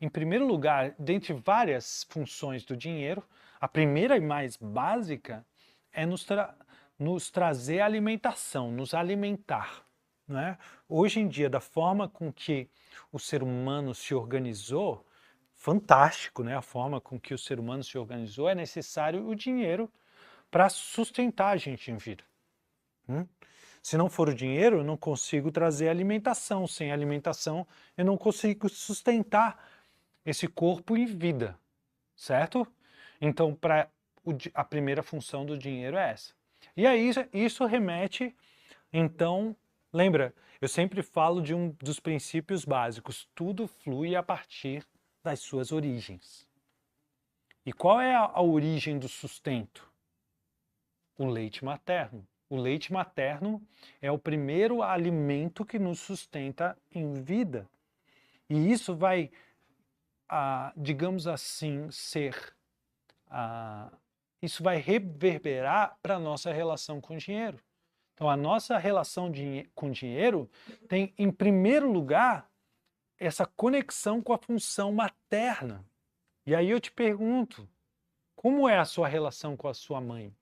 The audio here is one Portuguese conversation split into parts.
em primeiro lugar, dentre várias funções do dinheiro, a primeira e mais básica é nos trazer alimentação, nos alimentar. Não é? Hoje em dia, da forma com que o ser humano se organizou, fantástico, né? A forma com que o ser humano se organizou, é necessário o dinheiro para sustentar a gente em vida. Se não for o dinheiro, eu não consigo trazer alimentação. Sem alimentação, eu não consigo sustentar esse corpo em vida, certo? Então, a primeira função do dinheiro é essa. E aí, isso remete, então, lembra, eu sempre falo de um dos princípios básicos, tudo flui a partir das suas origens. E qual é a origem do sustento? O leite materno. O leite materno é o primeiro alimento que nos sustenta em vida. E isso vai, digamos assim, isso vai reverberar para a nossa relação com o dinheiro. Então, a nossa relação com o dinheiro tem, em primeiro lugar, essa conexão com a função materna. E aí eu te pergunto, como é a sua relação com a sua mãe?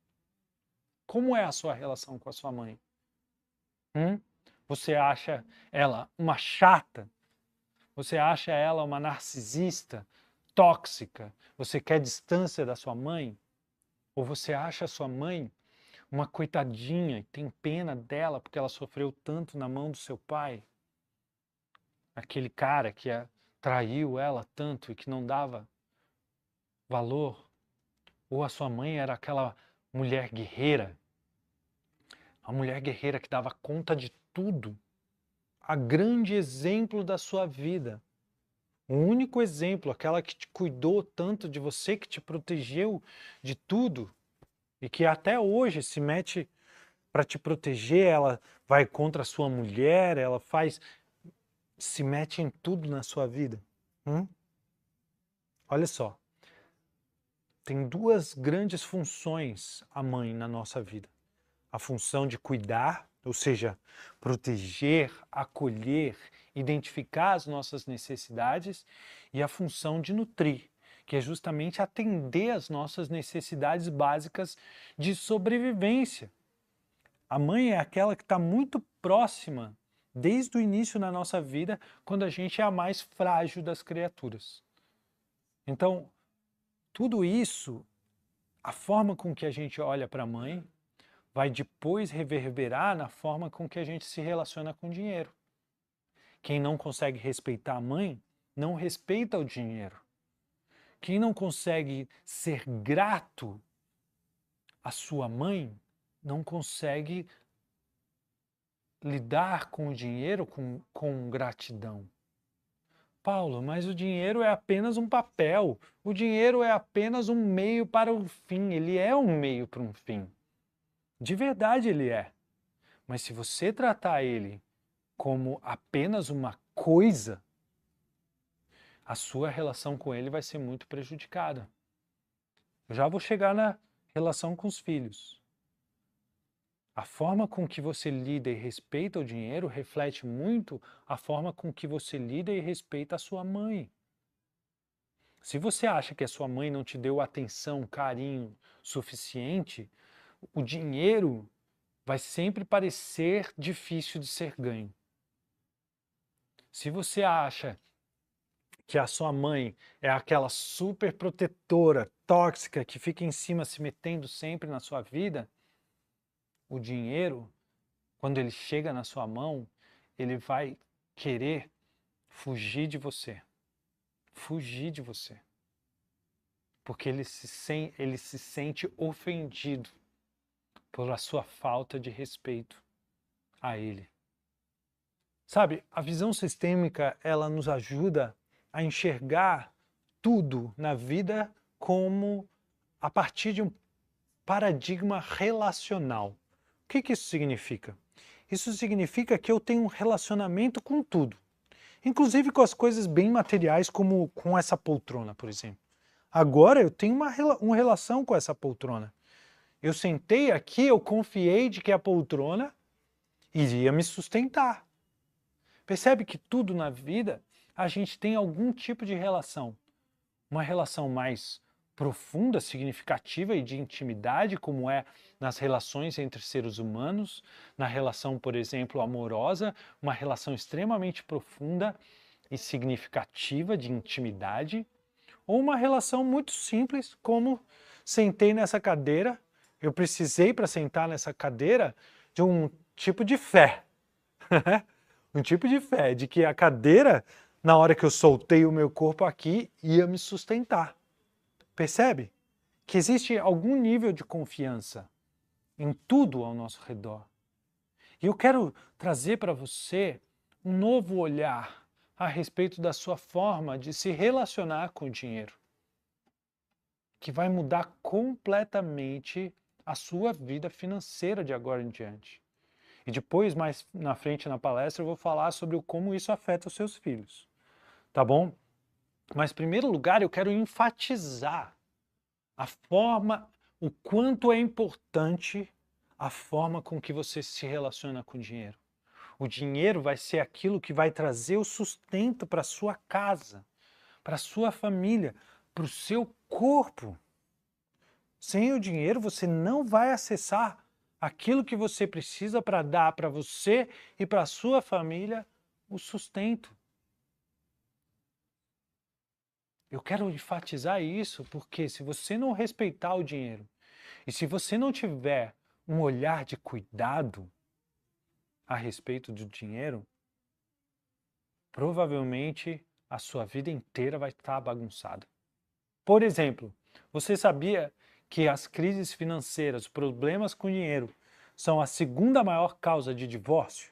Como é a sua relação com a sua mãe? Você acha ela uma chata? Você acha ela uma narcisista, tóxica? Você quer distância da sua mãe? Ou você acha a sua mãe uma coitadinha e tem pena dela porque ela sofreu tanto na mão do seu pai? Aquele cara que traiu ela tanto e que não dava valor? Ou a sua mãe era aquela mulher guerreira? A mulher guerreira que dava conta de tudo? A grande exemplo da sua vida. O único exemplo, aquela que te cuidou tanto de você, que te protegeu de tudo e que até hoje se mete para te proteger, ela vai contra a sua mulher, ela se mete em tudo na sua vida. Olha só, tem duas grandes funções a mãe na nossa vida. A função de cuidar, ou seja, proteger, acolher, identificar as nossas necessidades, e a função de nutrir, que é justamente atender às nossas necessidades básicas de sobrevivência. A mãe é aquela que está muito próxima desde o início na nossa vida, quando a gente é a mais frágil das criaturas. Então, tudo isso, a forma com que a gente olha para a mãe, vai depois reverberar na forma com que a gente se relaciona com o dinheiro. Quem não consegue respeitar a mãe, não respeita o dinheiro. Quem não consegue ser grato à sua mãe, não consegue lidar com o dinheiro com gratidão. Paulo, mas o dinheiro é apenas um papel. O dinheiro é apenas um meio para o fim. Ele é um meio para um fim. De verdade ele é. Mas se você tratar ele como apenas uma coisa, a sua relação com ele vai ser muito prejudicada. Eu já vou chegar na relação com os filhos. A forma com que você lida e respeita o dinheiro reflete muito a forma com que você lida e respeita a sua mãe. Se você acha que a sua mãe não te deu atenção, carinho suficiente, o dinheiro vai sempre parecer difícil de ser ganho. Se você acha que a sua mãe é aquela super protetora, tóxica, que fica em cima se metendo sempre na sua vida, o dinheiro, quando ele chega na sua mão, ele vai querer fugir de você. Fugir de você. Porque ele se sente ofendido pela sua falta de respeito a ele. Sabe, a visão sistêmica, ela nos ajuda a enxergar tudo na vida como a partir de um paradigma relacional. O que isso significa? Isso significa que eu tenho um relacionamento com tudo, inclusive com as coisas bem materiais, como com essa poltrona, por exemplo. Agora eu tenho uma relação com essa poltrona. Eu sentei aqui, eu confiei de que a poltrona iria me sustentar. Percebe que tudo na vida a gente tem algum tipo de relação. Uma relação mais profunda, significativa e de intimidade, como é nas relações entre seres humanos, na relação, por exemplo, amorosa, uma relação extremamente profunda e significativa de intimidade, ou uma relação muito simples, como sentei nessa cadeira, eu precisei para sentar nessa cadeira de um tipo de fé. Um tipo de fé, de que a cadeira, na hora que eu soltei o meu corpo aqui, ia me sustentar. Percebe? Que existe algum nível de confiança em tudo ao nosso redor. E eu quero trazer para você um novo olhar a respeito da sua forma de se relacionar com o dinheiro, que vai mudar completamente a sua vida financeira de agora em diante. E depois, mais na frente na palestra, eu vou falar sobre como isso afeta os seus filhos. Tá bom? Mas, em primeiro lugar, eu quero enfatizar a forma, o quanto é importante a forma com que você se relaciona com o dinheiro. O dinheiro vai ser aquilo que vai trazer o sustento para a sua casa, para a sua família, para o seu corpo. Sem o dinheiro, você não vai acessar aquilo que você precisa para dar para você e para a sua família o sustento. Eu quero enfatizar isso porque se você não respeitar o dinheiro e se você não tiver um olhar de cuidado a respeito do dinheiro, provavelmente a sua vida inteira vai estar bagunçada. Por exemplo, você sabia que as crises financeiras, os problemas com dinheiro, são a segunda maior causa de divórcio?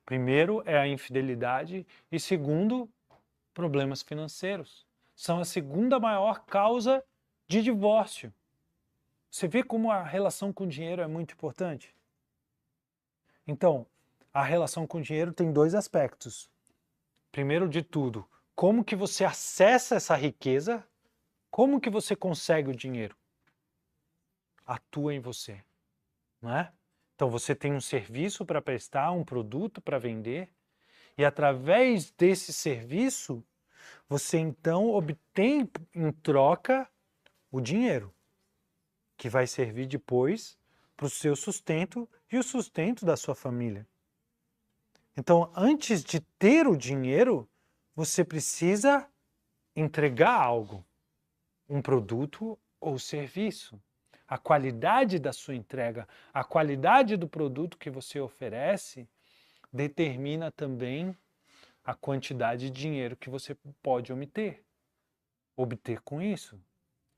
Primeiro é a infidelidade e segundo, problemas financeiros. São a segunda maior causa de divórcio. Você vê como a relação com o dinheiro é muito importante? Então, a relação com o dinheiro tem dois aspectos. Primeiro de tudo, como que você acessa essa riqueza? Como que você consegue o dinheiro? Atua em você, não é? Então você tem um serviço para prestar, um produto para vender, e através desse serviço, você então obtém em troca o dinheiro, que vai servir depois para o seu sustento e o sustento da sua família. Então, antes de ter o dinheiro, você precisa entregar algo, um produto ou serviço. A qualidade da sua entrega, a qualidade do produto que você oferece, determina também a quantidade de dinheiro que você pode obter com isso.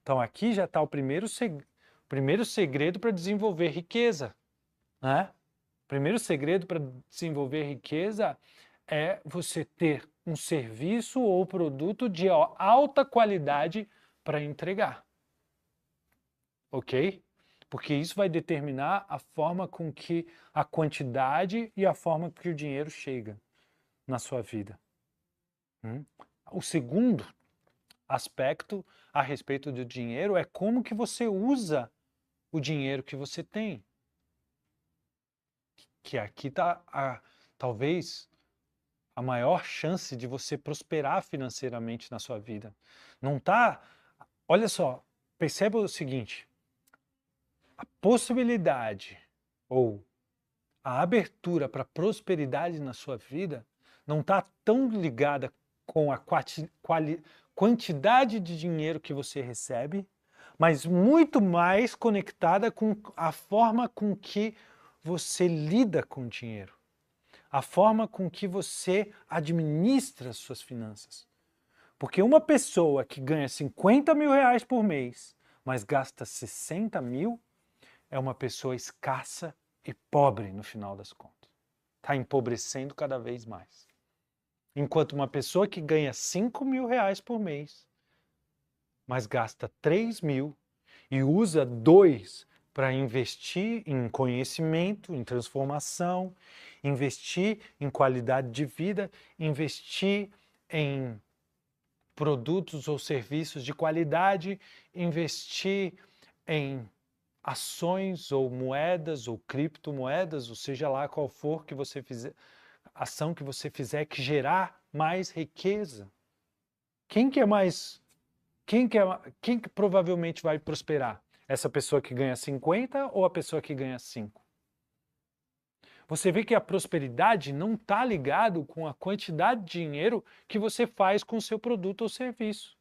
Então aqui já está o primeiro segredo para desenvolver riqueza, né? O primeiro segredo para desenvolver riqueza é você ter um serviço ou produto de alta qualidade para entregar. Ok? Porque isso vai determinar a forma com que a quantidade e a forma que o dinheiro chega na sua vida. O segundo aspecto a respeito do dinheiro é como que você usa o dinheiro que você tem. Que aqui está talvez a maior chance de você prosperar financeiramente na sua vida. Não tá? Olha só, perceba o seguinte, a possibilidade ou a abertura para prosperidade na sua vida não está tão ligada com a quantidade de dinheiro que você recebe, mas muito mais conectada com a forma com que você lida com o dinheiro, a forma com que você administra as suas finanças. Porque uma pessoa que ganha 50 mil reais por mês, mas gasta 60 mil, é uma pessoa escassa e pobre no final das contas. Está empobrecendo cada vez mais. Enquanto uma pessoa que ganha 5 mil reais por mês, mas gasta 3 mil e usa 2 para investir em conhecimento, em transformação, investir em qualidade de vida, investir em produtos ou serviços de qualidade, investir em ações ou moedas ou criptomoedas, ou seja lá qual for que você fizer, ação que você fizer que gerar mais riqueza. Quem que provavelmente vai prosperar? Essa pessoa que ganha 50 ou a pessoa que ganha 5? Você vê que a prosperidade não está ligado com a quantidade de dinheiro que você faz com o seu produto ou serviço,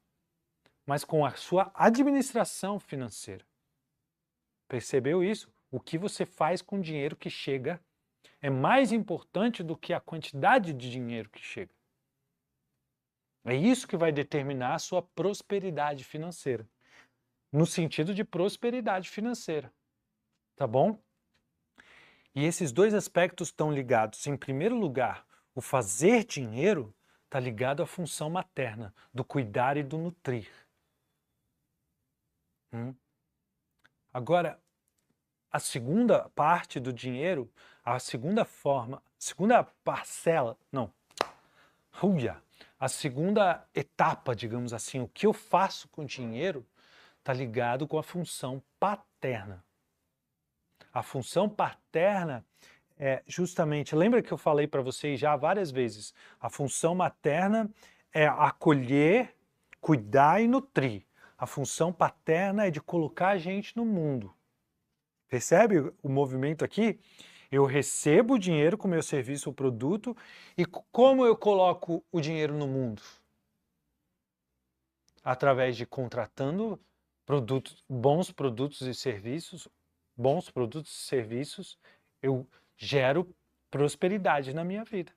mas com a sua administração financeira. Percebeu isso? O que você faz com o dinheiro que chega é mais importante do que a quantidade de dinheiro que chega. É isso que vai determinar a sua prosperidade financeira, no sentido de prosperidade financeira, tá bom? E esses dois aspectos estão ligados. Em primeiro lugar, o fazer dinheiro está ligado à função materna, do cuidar e do nutrir. Agora, a segunda parte do dinheiro, a segunda parcela, não, a segunda etapa, digamos assim, o que eu faço com o dinheiro, está ligado com a função paterna. A função paterna é justamente, lembra que eu falei para vocês já várias vezes, a função materna é acolher, cuidar e nutrir. A função paterna é de colocar a gente no mundo. Percebe o movimento aqui? Eu recebo o dinheiro com o meu serviço ou produto e como eu coloco o dinheiro no mundo? Através de contratando bons produtos e serviços, eu gero prosperidade na minha vida.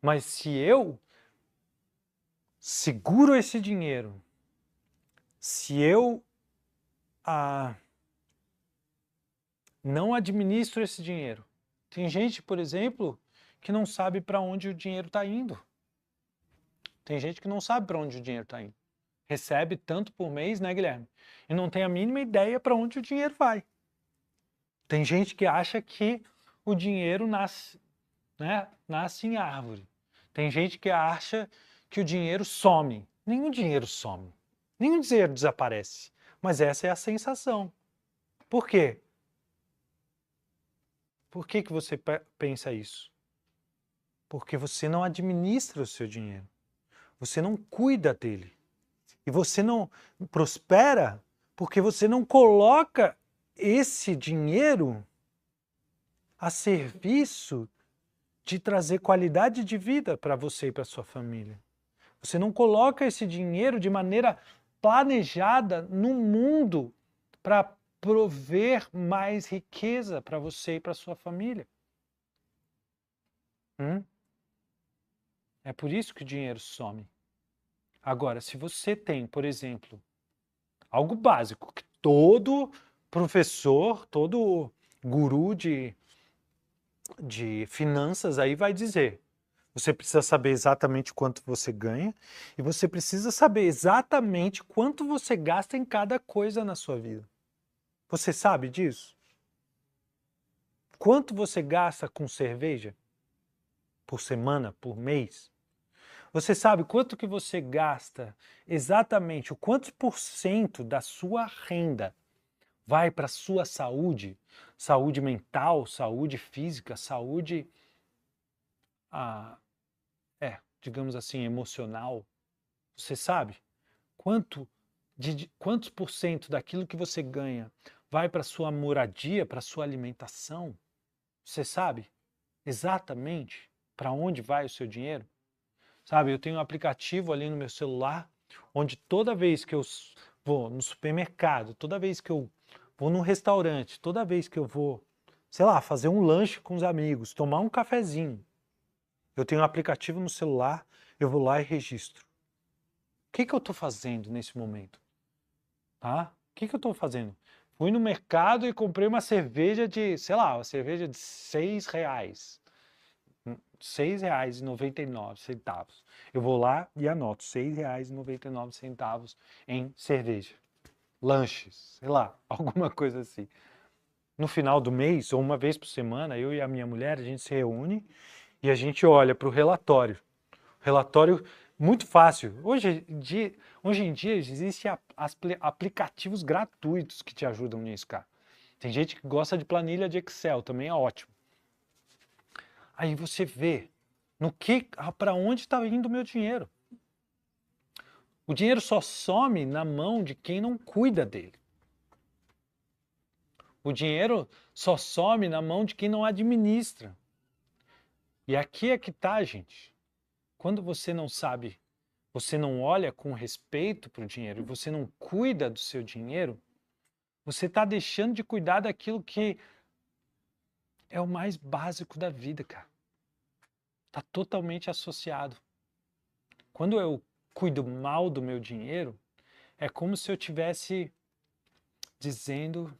Mas se eu seguro esse dinheiro, se eu não administro esse dinheiro. Tem gente, por exemplo, que não sabe para onde o dinheiro está indo. Tem gente que não sabe para onde o dinheiro está indo. Recebe tanto por mês, né, Guilherme? E não tem a mínima ideia para onde o dinheiro vai. Tem gente que acha que o dinheiro nasce em árvore. Tem gente que acha que o dinheiro some. Nenhum dinheiro some. Nenhum dinheiro desaparece. Mas essa é a sensação. Por quê? Por que você pensa isso? Porque você não administra o seu dinheiro. Você não cuida dele. E você não prospera porque você não coloca esse dinheiro a serviço de trazer qualidade de vida para você e para sua família. Você não coloca esse dinheiro de maneira planejada no mundo para prover mais riqueza para você e para sua família. É por isso que o dinheiro some. Agora, se você tem, por exemplo, algo básico que todo professor, todo guru de finanças aí vai dizer. Você precisa saber exatamente quanto você ganha e você precisa saber exatamente quanto você gasta em cada coisa na sua vida. Você sabe disso? Quanto você gasta com cerveja? Por semana, por mês? Você sabe quanto que você gasta exatamente, o quantos por cento da sua renda vai para a sua saúde? Saúde mental, saúde física, saúde, digamos assim, emocional. Você sabe quantos por cento daquilo que você ganha vai para a sua moradia, para a sua alimentação? Você sabe exatamente para onde vai o seu dinheiro? Sabe, eu tenho um aplicativo ali no meu celular, onde toda vez que eu vou no supermercado, toda vez que eu vou num restaurante, toda vez que eu vou, sei lá, fazer um lanche com os amigos, tomar um cafezinho, eu tenho um aplicativo no celular, eu vou lá e registro. O que eu estou fazendo nesse momento? Tá? O que eu estou fazendo? Fui no mercado e comprei uma cerveja de, sei lá, uma cerveja de R$6. R$6,99. Eu vou lá e anoto R$6,99 em cerveja. Lanches, sei lá, alguma coisa assim. No final do mês, ou uma vez por semana, eu e a minha mulher, a gente se reúne e a gente olha para o relatório. Relatório muito fácil. Hoje em dia existem aplicativos gratuitos que te ajudam nisso, cara. Tem gente que gosta de planilha de Excel, também é ótimo. Aí você vê para onde está indo o meu dinheiro. O dinheiro só some na mão de quem não cuida dele. O dinheiro só some na mão de quem não administra. E aqui é que tá, gente. Quando você não sabe, você não olha com respeito para o dinheiro e você não cuida do seu dinheiro, você está deixando de cuidar daquilo que é o mais básico da vida, cara. Está totalmente associado. Quando eu cuido mal do meu dinheiro, é como se eu tivesse dizendo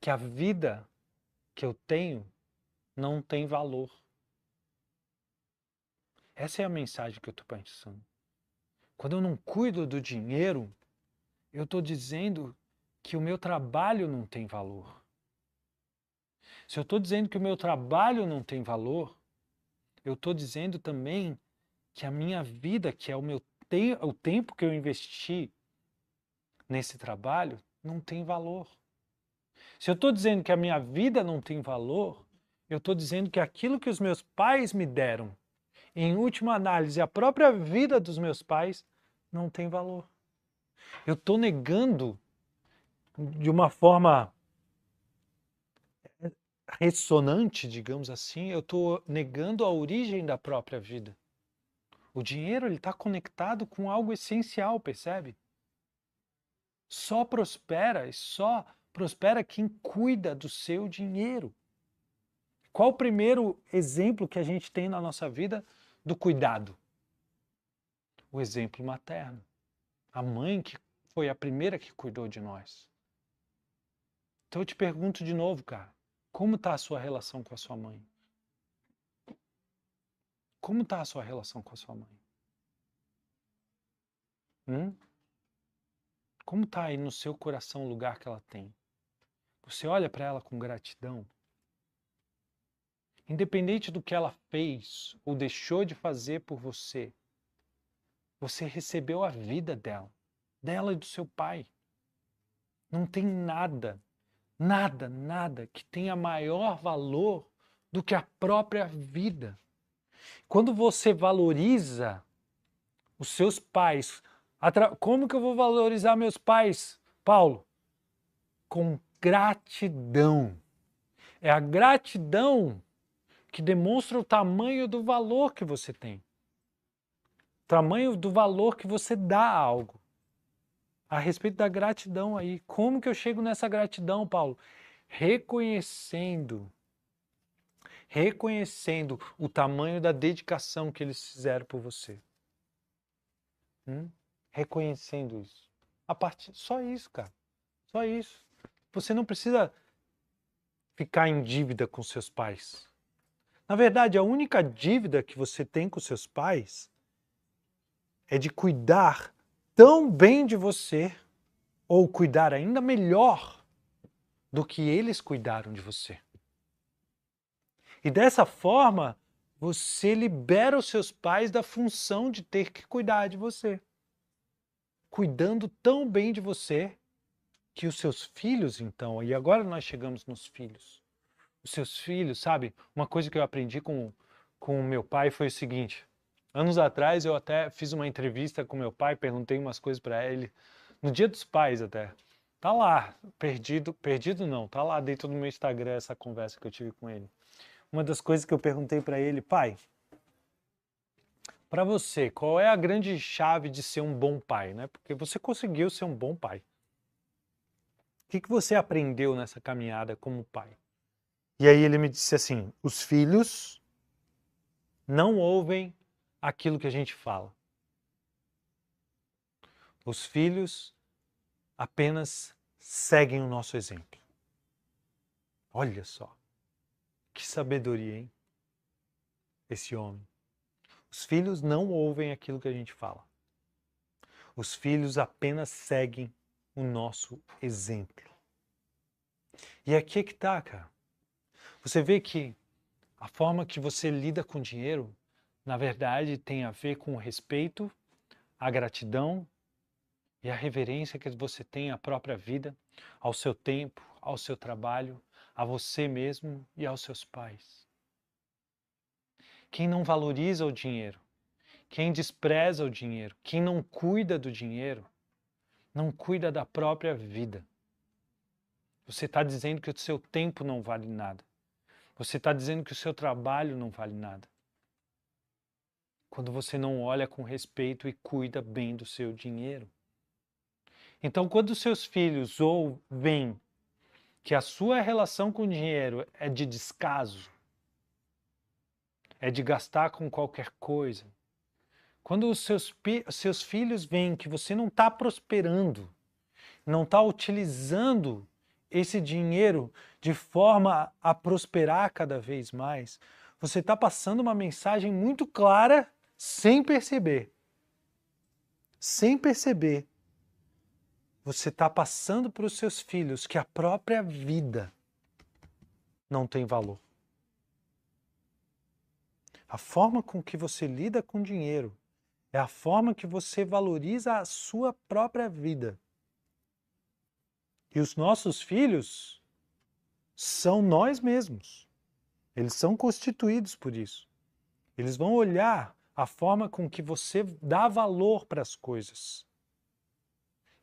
que a vida que eu tenho não tem valor. Essa é a mensagem que eu estou pensando. Quando eu não cuido do dinheiro, eu estou dizendo que o meu trabalho não tem valor. Se eu estou dizendo que o meu trabalho não tem valor, eu estou dizendo também que a minha vida, que é o tempo que eu investi nesse trabalho, não tem valor. Se eu estou dizendo que a minha vida não tem valor, eu estou dizendo que aquilo que os meus pais me deram, em última análise, a própria vida dos meus pais, não tem valor. Eu estou negando de uma forma ressonante, digamos assim, eu estou negando a origem da própria vida. O dinheiro ele está conectado com algo essencial, percebe? Só prospera quem cuida do seu dinheiro. Qual o primeiro exemplo que a gente tem na nossa vida do cuidado? O exemplo materno. A mãe que foi a primeira que cuidou de nós. Então eu te pergunto de novo, cara, como está a sua relação com a sua mãe? Como está a sua relação com a sua mãe? Como está aí no seu coração o lugar que ela tem? Você olha para ela com gratidão? Independente do que ela fez ou deixou de fazer por você, você recebeu a vida dela e do seu pai. Não tem nada que tenha maior valor do que a própria vida. Quando você valoriza os seus pais, como que eu vou valorizar meus pais, Paulo? Com gratidão. É a gratidão que demonstra o tamanho do valor que você tem. O tamanho do valor que você dá a algo. A respeito da gratidão aí. Como que eu chego nessa gratidão, Paulo? Reconhecendo o tamanho da dedicação que eles fizeram por você. Reconhecendo isso. Só isso, cara. Só isso. Você não precisa ficar em dívida com seus pais. Na verdade, a única dívida que você tem com seus pais é de cuidar tão bem de você, ou cuidar ainda melhor do que eles cuidaram de você. E dessa forma, você libera os seus pais da função de ter que cuidar de você. Cuidando tão bem de você que os seus filhos, então, e agora nós chegamos nos filhos. Os seus filhos, sabe? Uma coisa que eu aprendi com o meu pai foi o seguinte. Anos atrás eu até fiz uma entrevista com meu pai, perguntei umas coisas para ele, no Dia dos Pais até. Tá lá, perdido não, tá lá dentro do meu Instagram essa conversa que eu tive com ele. Uma das coisas que eu perguntei para ele, pai, para você, qual é a grande chave de ser um bom pai, né? Porque você conseguiu ser um bom pai. O que você aprendeu nessa caminhada como pai? E aí ele me disse assim, os filhos não ouvem aquilo que a gente fala. Os filhos apenas seguem o nosso exemplo. Olha só, que sabedoria, hein? Esse homem. Os filhos não ouvem aquilo que a gente fala. Os filhos apenas seguem o nosso exemplo. E aqui é que tá, cara. Você vê que a forma que você lida com dinheiro, na verdade, tem a ver com o respeito, a gratidão e a reverência que você tem à própria vida, ao seu tempo, ao seu trabalho, a você mesmo e aos seus pais. Quem não valoriza o dinheiro, quem despreza o dinheiro, quem não cuida do dinheiro, não cuida da própria vida. Você está dizendo que o seu tempo não vale nada. Você está dizendo que o seu trabalho não vale nada. Quando você não olha com respeito e cuida bem do seu dinheiro. Então, quando os seus filhos veem que a sua relação com o dinheiro é de descaso, é de gastar com qualquer coisa, quando os seus filhos veem que você não está prosperando, não está utilizando esse dinheiro de forma a prosperar cada vez mais, você está passando uma mensagem muito clara sem perceber. Sem perceber. Você está passando para os seus filhos que a própria vida não tem valor. A forma com que você lida com dinheiro é a forma que você valoriza a sua própria vida. E os nossos filhos são nós mesmos. Eles são constituídos por isso. Eles vão olhar a forma com que você dá valor para as coisas.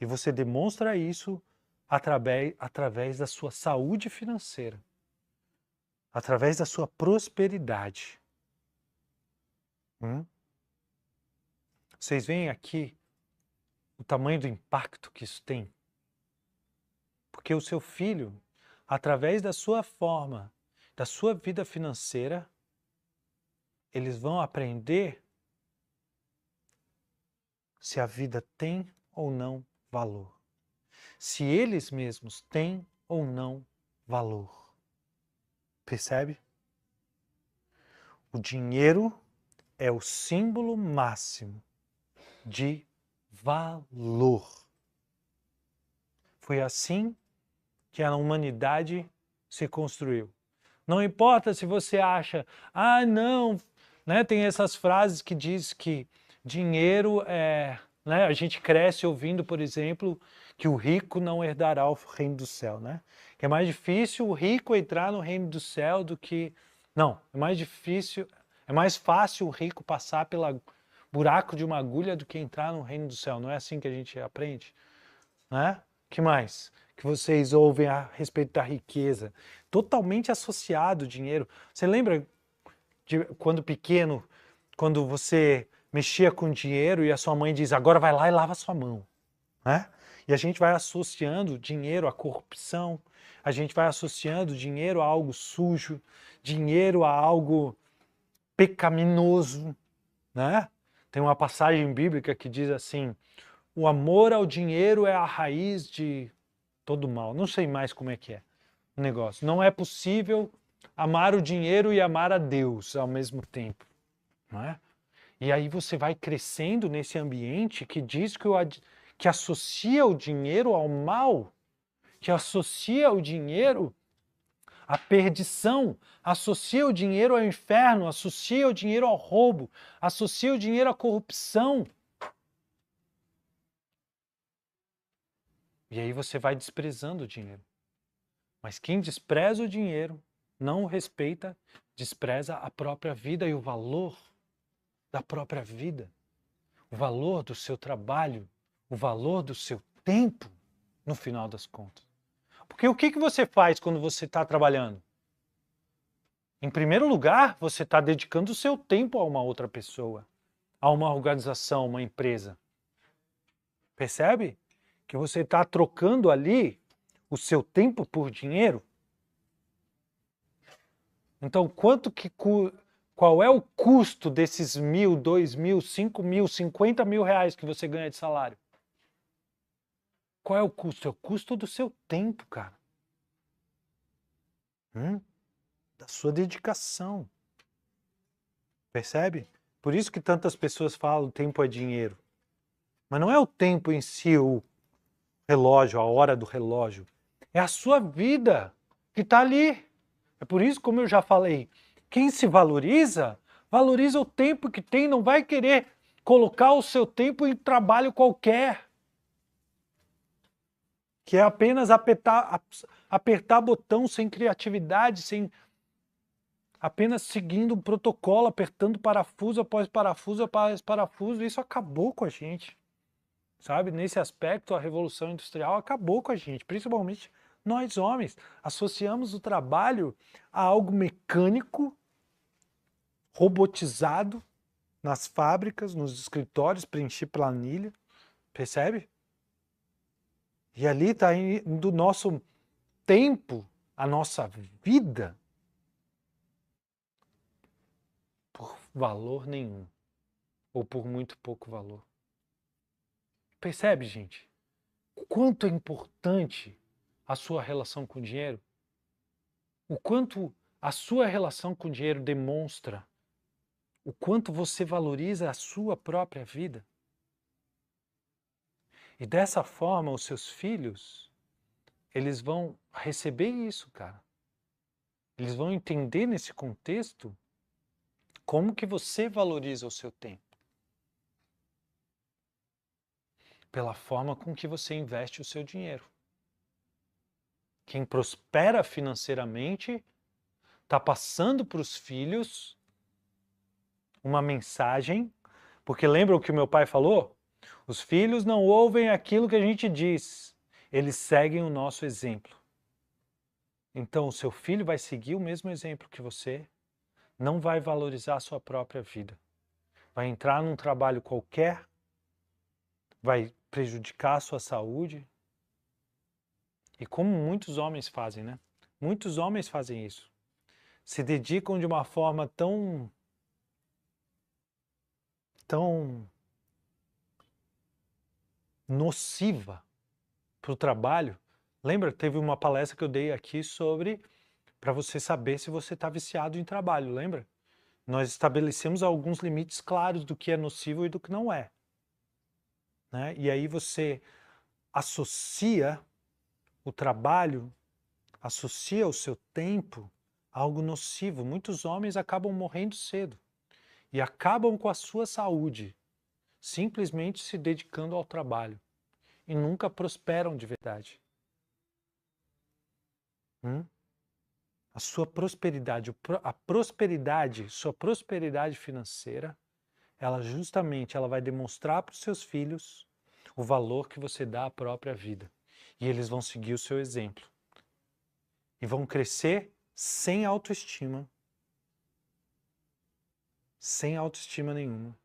E você demonstra isso através da sua saúde financeira, através da sua prosperidade. Vocês veem aqui o tamanho do impacto que isso tem? Porque o seu filho, através da sua forma, da sua vida financeira, eles vão aprender se a vida tem ou não valor. Se eles mesmos têm ou não valor. Percebe? O dinheiro é o símbolo máximo de valor. Foi assim que a humanidade se construiu. Não importa se você acha, não, né? Tem essas frases que diz que dinheiro é, né? A gente cresce ouvindo, por exemplo, que o rico não herdará o reino do céu, né? Que é mais difícil o rico entrar no reino do céu do que... Não, é mais fácil o rico passar pelo buraco de uma agulha do que entrar no reino do céu. Não é assim que a gente aprende, né? Que mais? Que vocês ouvem a respeito da riqueza, totalmente associado ao dinheiro. Você lembra de quando pequeno, quando você mexia com dinheiro e a sua mãe diz, agora vai lá e lava sua mão, né? E a gente vai associando dinheiro à corrupção, a gente vai associando dinheiro a algo sujo, dinheiro a algo pecaminoso, né? Tem uma passagem bíblica que diz assim, o amor ao dinheiro é a raiz de todo mal. Não sei mais como é que é o negócio. Não é possível amar o dinheiro e amar a Deus ao mesmo tempo, não é? E aí você vai crescendo nesse ambiente que diz que associa o dinheiro ao mal, que associa o dinheiro à perdição, associa o dinheiro ao inferno, associa o dinheiro ao roubo, associa o dinheiro à corrupção. E aí você vai desprezando o dinheiro. Mas quem despreza o dinheiro, não o respeita, despreza a própria vida e o valor da própria vida, o valor do seu trabalho, o valor do seu tempo, no final das contas. Porque o que você faz quando você está trabalhando? Em primeiro lugar, você está dedicando o seu tempo a uma outra pessoa, a uma organização, uma empresa. Percebe? Que você está trocando ali o seu tempo por dinheiro. Então, qual é o custo desses 1.000, 2.000, 5.000, 50.000 reais que você ganha de salário? Qual é o custo? É o custo do seu tempo, cara. Da sua dedicação. Percebe? Por isso que tantas pessoas falam que o tempo é dinheiro. Mas não é o tempo em si, o relógio, a hora do relógio. É a sua vida que está ali. É por isso, como eu já falei, quem se valoriza, valoriza o tempo que tem, não vai querer colocar o seu tempo em trabalho qualquer. Que é apenas apertar botão sem criatividade, sem apenas seguindo um protocolo, apertando parafuso após parafuso após parafuso. Isso acabou com a gente, sabe? Nesse aspecto, a Revolução Industrial acabou com a gente, principalmente nós homens. Associamos o trabalho a algo mecânico, robotizado, nas fábricas, nos escritórios, preencher planilha, percebe? E ali está indo o nosso tempo, a nossa vida, por valor nenhum, ou por muito pouco valor. Percebe, gente? O quanto é importante a sua relação com o dinheiro? O quanto a sua relação com o dinheiro demonstra o quanto você valoriza a sua própria vida? E dessa forma, os seus filhos, eles vão receber isso, cara. Eles vão entender nesse contexto como que você valoriza o seu tempo. Pela forma com que você investe o seu dinheiro. Quem prospera financeiramente está passando para os filhos uma mensagem, porque lembra o que o meu pai falou? Os filhos não ouvem aquilo que a gente diz, eles seguem o nosso exemplo. Então o seu filho vai seguir o mesmo exemplo que você, não vai valorizar a sua própria vida. Vai entrar num trabalho qualquer, vai prejudicar a sua saúde. E como muitos homens fazem, né? Muitos homens fazem isso. Se dedicam de uma forma tão nociva para o trabalho. Lembra, teve uma palestra que eu dei aqui sobre para você saber se você está viciado em trabalho, lembra? Nós estabelecemos alguns limites claros do que é nocivo e do que não é. Né? E aí você associa o trabalho, associa o seu tempo a algo nocivo. Muitos homens acabam morrendo cedo e acabam com a sua saúde, simplesmente se dedicando ao trabalho e nunca prosperam de verdade. A sua prosperidade, sua prosperidade financeira, ela justamente vai demonstrar para os seus filhos o valor que você dá à própria vida. E eles vão seguir o seu exemplo. E vão crescer sem autoestima nenhuma,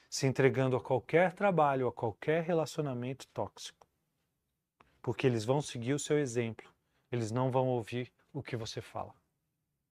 se entregando a qualquer trabalho, a qualquer relacionamento tóxico. Porque eles vão seguir o seu exemplo, eles não vão ouvir o que você fala.